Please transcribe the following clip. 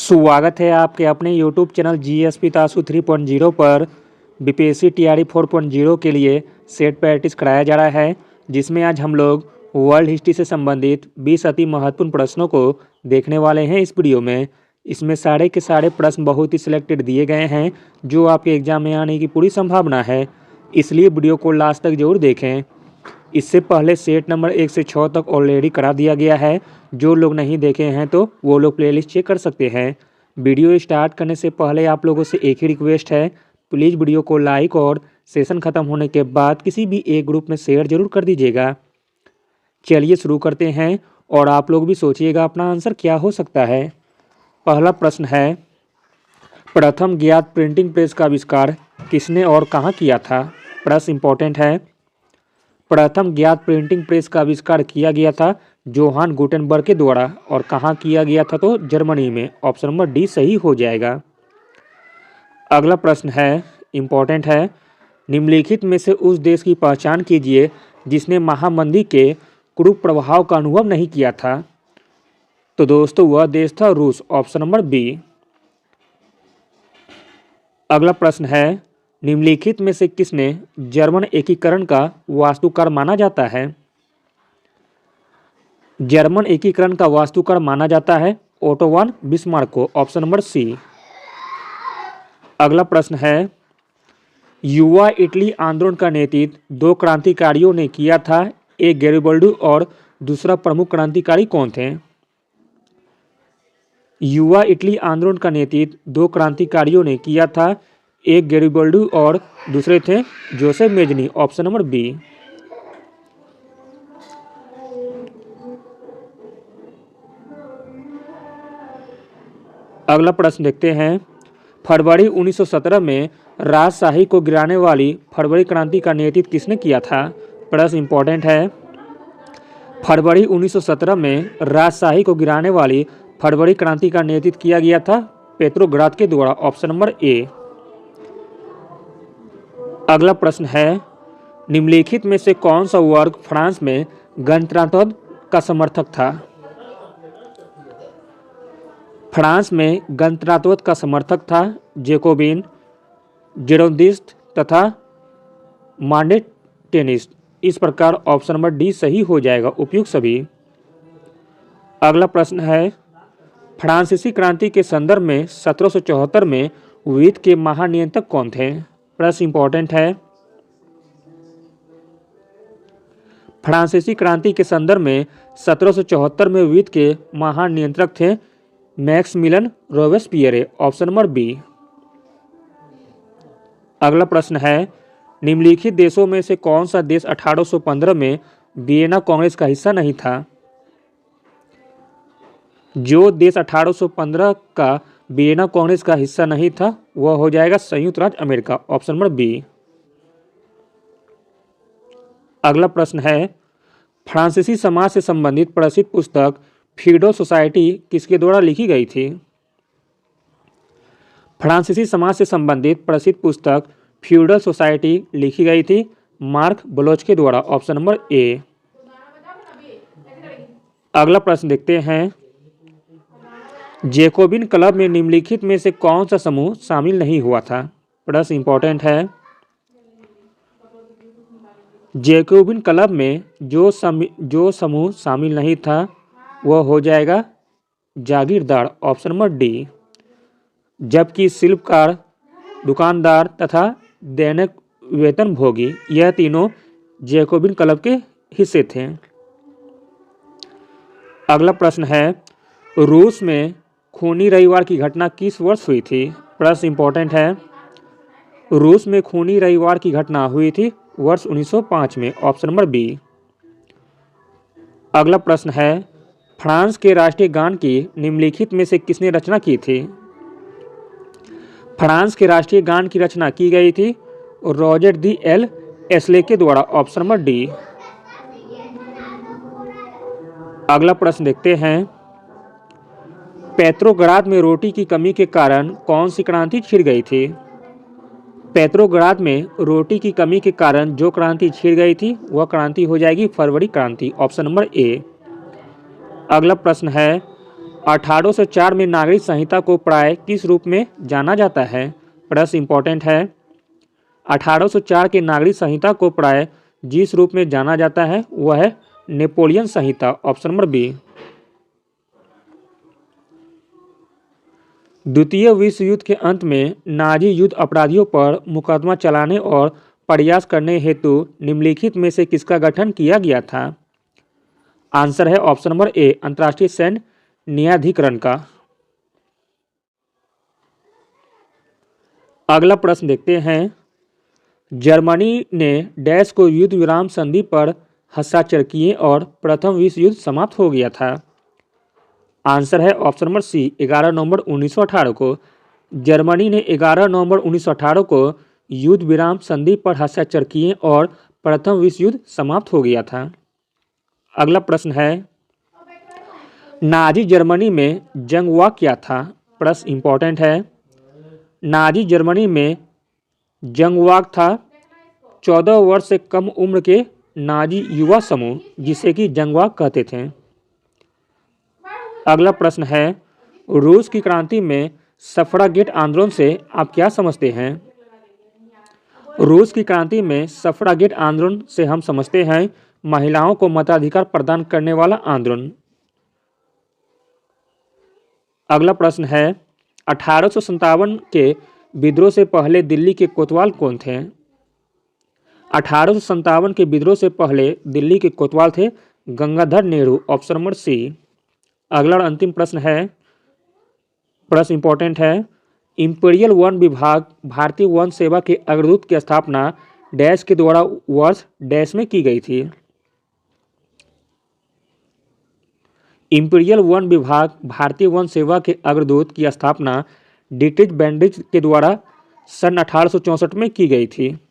स्वागत है आपके अपने YouTube चैनल जीएसपी तासु 3.0 पर। बीपीएससी टीआरई 4.0 के लिए सेट प्रैक्टिस कराया जा रहा है, जिसमें आज हम लोग वर्ल्ड हिस्ट्री से संबंधित 20 अति महत्वपूर्ण प्रश्नों को देखने वाले हैं इस वीडियो में। इसमें सारे के सारे प्रश्न बहुत ही सिलेक्टेड दिए गए हैं जो आपके एग्जाम में आने की पूरी संभावना है, इसलिए वीडियो को लास्ट तक जरूर देखें। इससे पहले सेट नंबर 1 से 6 तक ऑलरेडी करा दिया गया है। जो लोग नहीं देखे हैं तो वो लोग प्लेलिस्ट चेक कर सकते हैं। वीडियो स्टार्ट करने से पहले आप लोगों से एक ही रिक्वेस्ट है, प्लीज़ वीडियो को लाइक और सेशन ख़त्म होने के बाद किसी भी एक ग्रुप में शेयर जरूर कर दीजिएगा। चलिए शुरू करते हैं और आप लोग भी सोचिएगा अपना आंसर क्या हो सकता है। पहला प्रश्न है, प्रथम ज्ञात प्रिंटिंग प्रेस का आविष्कार किसने और कहाँ किया था। प्रश्न इंपॉर्टेंट है। प्रथम ज्ञात प्रिंटिंग प्रेस का आविष्कार किया गया था जोहान गुटेनबर्ग के द्वारा, और कहाँ किया गया था तो जर्मनी में। ऑप्शन नंबर डी सही हो जाएगा। अगला प्रश्न है, इंपॉर्टेंट है। निम्नलिखित में से उस देश की पहचान कीजिए जिसने महामंदी के क्रूर प्रभाव का अनुभव नहीं किया था। तो दोस्तों वह देश था रूस। Option number B. अगला प्रश्न है, निम्नलिखित में से किसने जर्मन एकीकरण का वास्तुकार माना जाता है। जर्मन एकीकरण का वास्तुकार माना जाता है ओटो वन बिस्मार्क को। Option number C. अगला प्रश्न है, युवा इटली आंदोलन का नेतृत्व दो क्रांतिकारियों ने किया था, एक गैरिबल्डी और दूसरा प्रमुख क्रांतिकारी कौन थे। युवा इटली आंदोलन का नेतृत्व दो क्रांतिकारियों ने किया था, एक गैरिबल्डी और दूसरे थे Joseph Mazzini. Option number B. अगला प्रश्न देखते हैं, फरवरी 1917 में राजशाही को गिराने वाली फरवरी क्रांति का नेतृत्व किसने किया था। प्रश्न इंपॉर्टेंट है। फरवरी 1917 में राजशाही को गिराने वाली फरवरी क्रांति का नेतृत्व किया गया था पेट्रोग्राद के द्वारा। Option number A. अगला प्रश्न है, निम्नलिखित में से कौन सा वर्ग फ्रांस में गणतंत्र का समर्थक था। फ्रांस में गणतंत्र का समर्थक था जैकोबिन, जिरोंदिस्ट तथा मॉन्टेनिस्ट। इस प्रकार ऑप्शन नंबर डी सही हो जाएगा, उपयुक्त सभी। अगला प्रश्न है, फ्रांसीसी क्रांति के संदर्भ में 1774 में वित्त के महानियंत्रक कौन थे। प्रश्न इंपॉर्टेंट है। फ्रांसीसी क्रांति के संदर्भ में 1774 में वित्त के महानियंत्रक थे Maximilien Robespierre. Option number B. अगला प्रश्न है, निम्नलिखित देशों में से कौन सा देश 1815 में वियना कांग्रेस का हिस्सा नहीं था। जो देश 1815 का वियना कांग्रेस का हिस्सा नहीं था वह हो जाएगा संयुक्त राज्य अमेरिका। Option number B. अगला प्रश्न है, फ्रांसीसी समाज से संबंधित प्रसिद्ध पुस्तक फीडो सोसाइटी किसके द्वारा लिखी गई थी। फ्रांसीसी समाज से संबंधित प्रसिद्ध पुस्तक फ्यूडल सोसाइटी लिखी गई थी मार्क ब्लोच के द्वारा। Option number A. अगला प्रश्न देखते हैं, जैकोबिन क्लब में निम्नलिखित में से कौन सा समूह शामिल नहीं हुआ था। प्रश्न इंपॉर्टेंट है। जैकोबिन क्लब में जो समूह शामिल नहीं था वह हो जाएगा जागीरदार। Option number D. जबकि शिल्पकार, दुकानदार तथा दैनिक वेतनभोगी यह तीनों जैकोबिन क्लब के हिस्से थे। अगला प्रश्न है, रूस में खूनी रविवार की घटना किस वर्ष हुई थी। प्रश्न इंपॉर्टेंट है। रूस में खूनी रविवार की घटना हुई थी वर्ष 1905 में। Option number B. अगला प्रश्न है, फ्रांस के राष्ट्रीय गान की निम्नलिखित में से किसने रचना की थी। फ्रांस के राष्ट्रीय गान की रचना की गई थी रॉजर दी एल एस्ले के द्वारा। Option number D. अगला प्रश्न देखते हैं, पेट्रोग्राद में रोटी की कमी के कारण कौन सी क्रांति छिड़ गई थी। पेट्रोग्राद में रोटी की कमी के कारण जो क्रांति छिड़ गई थी वह क्रांति हो जाएगी फरवरी क्रांति। Option number A. अगला प्रश्न है, 1804 में नागरिक संहिता को प्राय किस रूप में जाना जाता है? प्रश्न इंपॉर्टेंट है। 1804 के नागरिक संहिता को प्राय जिस रूप में जाना जाता है वह है नेपोलियन संहिता, ऑप्शन नंबर बी। द्वितीय विश्व युद्ध के अंत में नाजी युद्ध अपराधियों पर मुकदमा चलाने और प्रयास करने हेतु निम्नलिखित में से किसका गठन किया गया था? आंसर है ऑप्शन नंबर ए, अंतर्राष्ट्रीय सैन्य न्यायाधिकरण का। अगला प्रश्न देखते हैं। जर्मनी ने डैश को युद्ध विराम संधि पर हस्ताक्षर किए और प्रथम विश्व युद्ध समाप्त हो गया था? आंसर है ऑप्शन नंबर सी, 11 नवंबर 1918 को। जर्मनी ने 11 नवंबर 1918 को युद्ध विराम संधि पर हस्ताक्षर किए और प्रथम विश्व युद्ध समाप्त हो गया था। अगला प्रश्न है, नाजी जर्मनी में जंगवाक क्या था? प्रश्न इंपॉर्टेंट है। नाजी जर्मनी में जंगवाक था 14 वर्ष से कम उम्र के नाजी युवा समूह, जिसे कि जंगवाक कहते थे। अगला प्रश्न है, रूस की क्रांति में सफ्रागेट आंदोलन से आप क्या समझते हैं? रूस की क्रांति में सफ्रागेट आंदोलन से हम समझते हैं महिलाओं को मताधिकार प्रदान करने वाला आंदोलन। अगला प्रश्न है, 1857 के विद्रोह से पहले दिल्ली के कोतवाल कौन थे? 1857 के विद्रोह से पहले दिल्ली के कोतवाल थे Gangadhar Nehru, option number C. अगला और अंतिम प्रश्न है, प्रश्न इंपॉर्टेंट है। इंपीरियल वन विभाग भारतीय वन सेवा के अग्रदूत की स्थापना डैश के द्वारा वर्ष डैश में की गई थी? इंपीरियल वन विभाग भारतीय वन सेवा के अग्रदूत की स्थापना डिट्रिच बैंडिच के द्वारा सन 1864 में की गई थी।